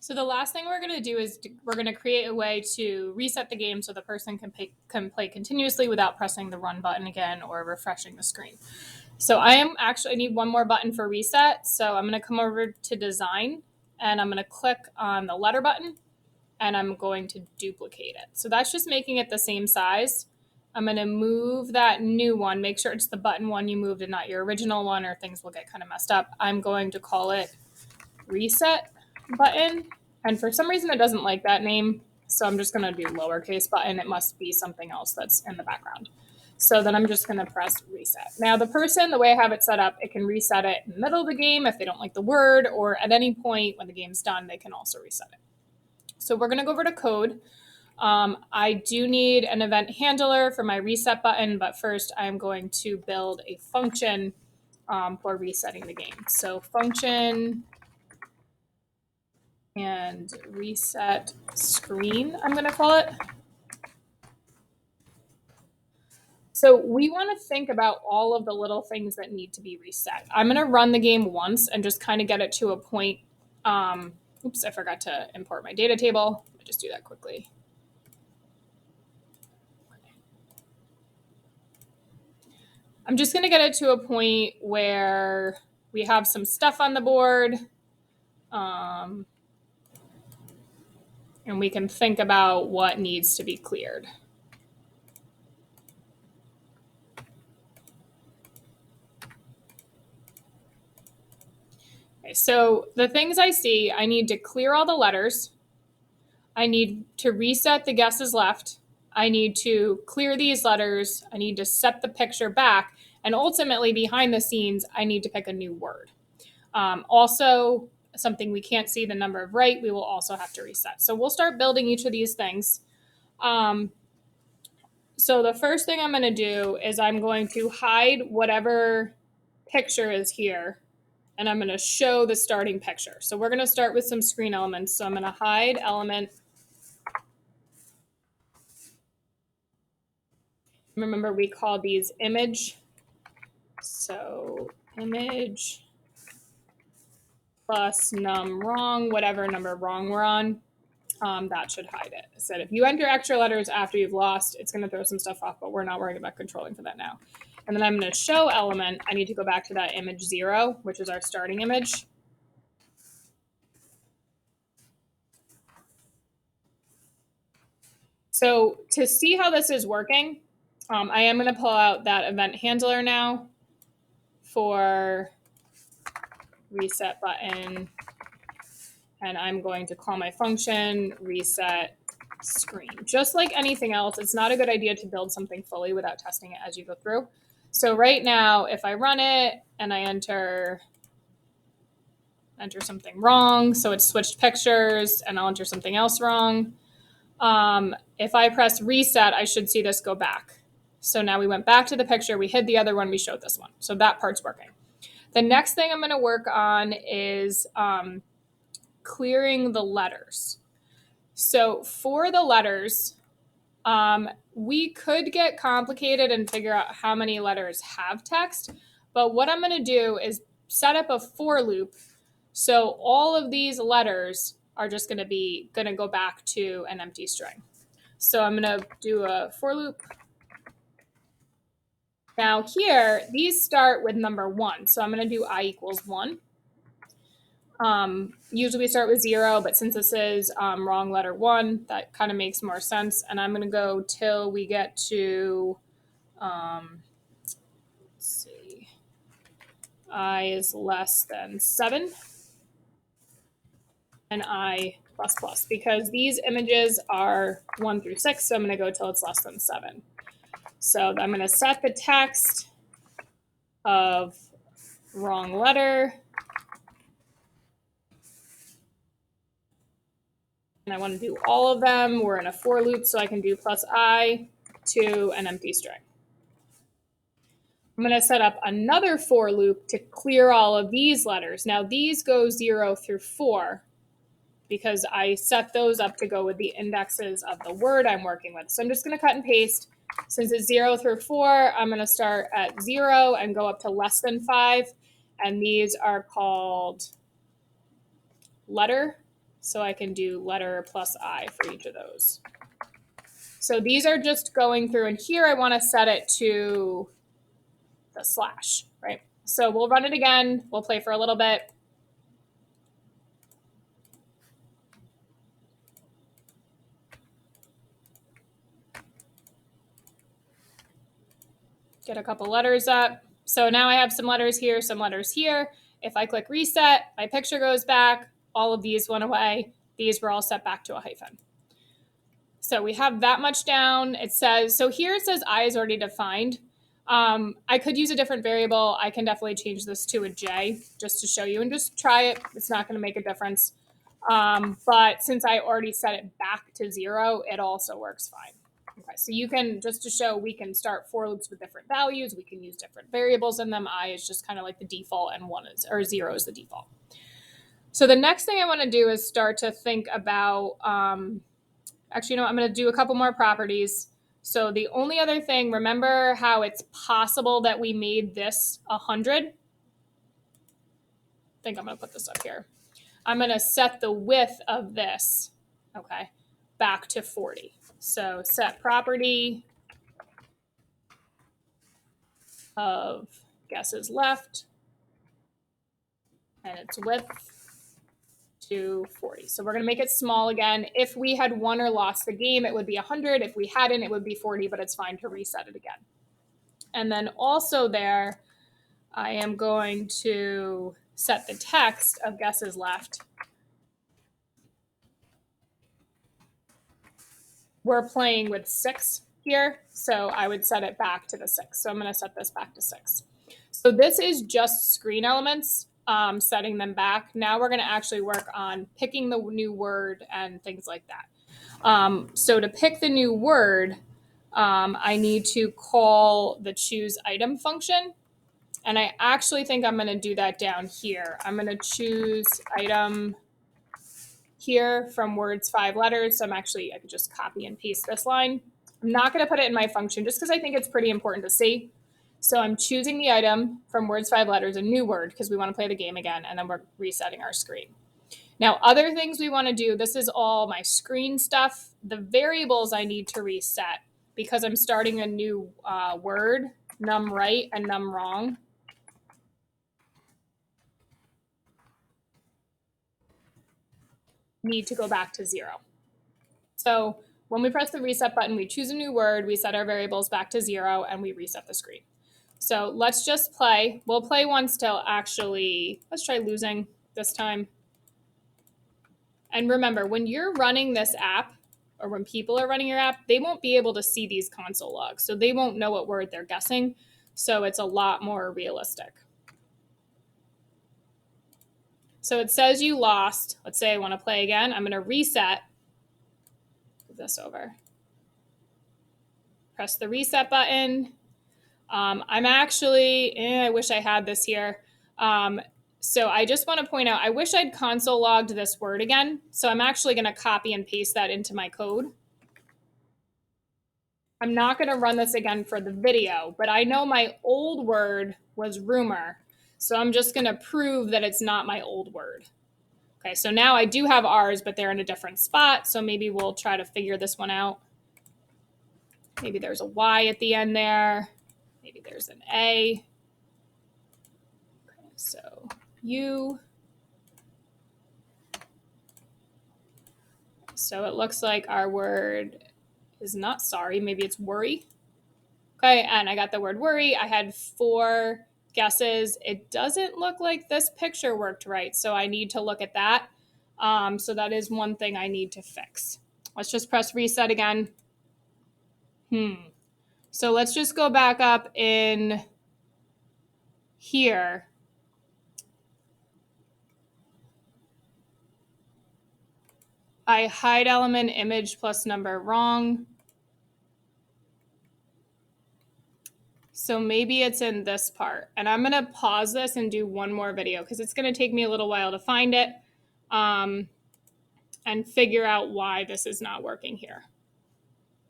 So the last thing we're going to do is we're going to create a way to reset the game so the person can play continuously without pressing the run button again or refreshing the screen. So I need one more button for reset. So I'm going to come over to design and I'm going to click on the letter button and I'm going to duplicate it. So that's just making it the same size. I'm going to move that new one, make sure it's the button one you moved and not your original one, or things will get kind of messed up. I'm going to call it reset button. And for some reason, it doesn't like that name. So I'm just going to do lowercase button. It must be something else that's in the background. So then I'm just going to press reset. Now, the person, the way I have it set up, it can reset it in the middle of the game if they don't like the word, or at any point when the game's done, they can also reset it. So we're going to go over to code. I do need an event handler for my reset button, but first I'm going to build a function for resetting the game. So function and reset screen, I'm going to call it. So we want to think about all of the little things that need to be reset. I'm going to run the game once and just kind of get it to a point. Oops, I forgot to import my data table. Let me just do that quickly. I'm just going to get it to a point where we have some stuff on the board. And we can think about what needs to be cleared. Okay, so the things I see, I need to clear all the letters. I need to reset the guesses left. I need to clear these letters. I need to set the picture back. And ultimately, behind the scenes, I need to pick a new word. Also, something we can't see the number of right, we will also have to reset. So we'll start building each of these things. So the first thing I'm going to do is I'm going to hide whatever picture is here, and I'm going to show the starting picture. So we're going to start with some screen elements. So I'm going to hide element. Remember, we call these image. So image plus num wrong, whatever number wrong we're on. That should hide it. I said if you enter extra letters after you've lost, it's going to throw some stuff off, but we're not worried about controlling for that now. And then I'm going to show element. I need to go back to that image 0, which is our starting image. So to see how this is working, I am going to pull out that event handler now for reset button. And I'm going to call my function reset screen. Just like anything else, it's not a good idea to build something fully without testing it as you go through. So right now, if I run it and I enter something wrong, so it's switched pictures, and I'll enter something else wrong. If I press reset, I should see this go back. So now we went back to the picture, we hid the other one, we showed this one. So that part's working. The next thing I'm going to work on is clearing the letters. So for the letters, we could get complicated and figure out how many letters have text. But what I'm going to do is set up a for loop. So all of these letters are just going to go back to an empty string. So I'm going to do a for loop. Now here, these start with number 1. So I'm going to do I equals 1. Usually we start with 0, but since this is wrong letter 1, that kind of makes more sense. And I'm going to go till we get to, let's see, I is less than 7 and I plus plus, because these images are 1 through 6, so I'm going to go till it's less than 7. So I'm going to set the text of wrong letter. And I want to do all of them. We're in a for loop, so I can do plus I to an empty string. I'm going to set up another for loop to clear all of these letters. Now these go 0 through 4 because I set those up to go with the indexes of the word I'm working with. So I'm just going to cut and paste. Since it's 0 through 4, I'm going to start at 0 and go up to less than 5. And these are called letter So I can do letter plus I for each of those. So these are just going through, and here I want to set it to the slash, right? So we'll run it again. We'll play for a little bit. Get a couple letters up. So now I have some letters here, some letters here. If I click reset, my picture goes back. All of these went away. These were all set back to a hyphen. So we have that much down. It says, so here it says I is already defined. I could use a different variable. I can definitely change this to a J just to show you and just try it. It's not going to make a difference. But since I already set it back to 0, it also works fine. Okay, so you can, just to show, we can start for loops with different values. We can use different variables in them. I is just kind of like the default, and 0 is the default. So the next thing I want to do is start to think about, actually, I'm going to do a couple more properties. So the only other thing, remember how it's possible that we made this 100? I think I'm going to put this up here. I'm going to set the width of this, okay, back to 40. So set property of guesses left and its width to 40. So we're going to make it small again. If we had won or lost the game, it would be 100. If we hadn't, it would be 40, but it's fine to reset it again. And then also there, I am going to set the text of guesses left. We're playing with 6 here, so I would set it back to the 6. So I'm going to set this back to 6. So this is just screen elements, setting them back. Now we're going to actually work on picking the new word and things like that. So to pick the new word, I need to call the choose item function. And I actually think I'm going to do that down here. I'm going to choose item here from words 5 letters. So I could just copy and paste this line. I'm not going to put it in my function just because I think it's pretty important to see. So I'm choosing the item from words 5 letters, a new word, because we want to play the game again, and then we're resetting our screen. Now, other things we want to do, this is all my screen stuff. The variables I need to reset because I'm starting a new word, num right and num wrong. Need to go back to 0. So when we press the reset button, we choose a new word, we set our variables back to 0, and we reset the screen. So let's just play. We'll play once till actually, let's try losing this time. And remember, when you're running this app, or when people are running your app, they won't be able to see these console logs. So they won't know what word they're guessing. So it's a lot more realistic. So it says you lost. Let's say I want to play again. I'm going to reset. Move this over. Press the reset button. I'm actually, I wish I had this here. So I just want to point out, I wish I'd console logged this word again. So I'm actually going to copy and paste that into my code. I'm not going to run this again for the video, but I know my old word was rumor. So I'm just going to prove that it's not my old word. Okay, so now I do have R's, but they're in a different spot. So maybe we'll try to figure this one out. Maybe there's a Y at the end there. Maybe there's an A. Okay, so U. So it looks like our word is not sorry. Maybe it's worry. Okay, and I got the word worry. I had 4 guesses. It doesn't look like this picture worked right, so I need to look at that. So that is one thing I need to fix. Let's just press reset again. So let's just go back up in here. I hide element image plus number wrong. So maybe it's in this part. And I'm going to pause this and do one more video because it's going to take me a little while to find it and figure out why this is not working here.